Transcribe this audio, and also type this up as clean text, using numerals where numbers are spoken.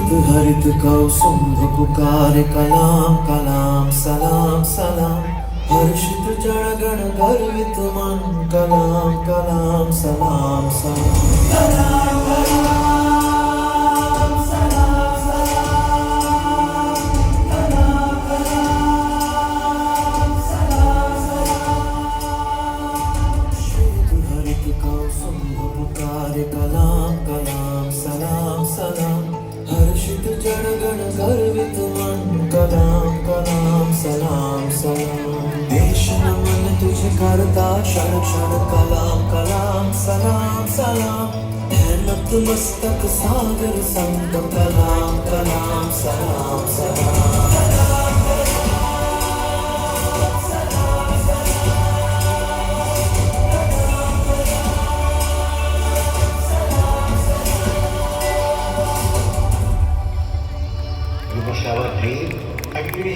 शीत हरित कौसुम्भ पुकारे कलाम कलाम सलाम सलाम। हर्षित जन गण गर्वित मन कलाम कलाम सलाम सलाम। शीत हरित कौसुम्भ पुकारे कलाम कलाम सलाम सलाम। हर्षित जन गण गर्वित मन कलाम कलाम सलाम सलाम। देश नमन तुझे करता क्षण क्षण कलाम कलाम सलाम सलाम। नतमस्तक सागर संत कलाम कलाम सलाम सलाम। You must have a dream. Activity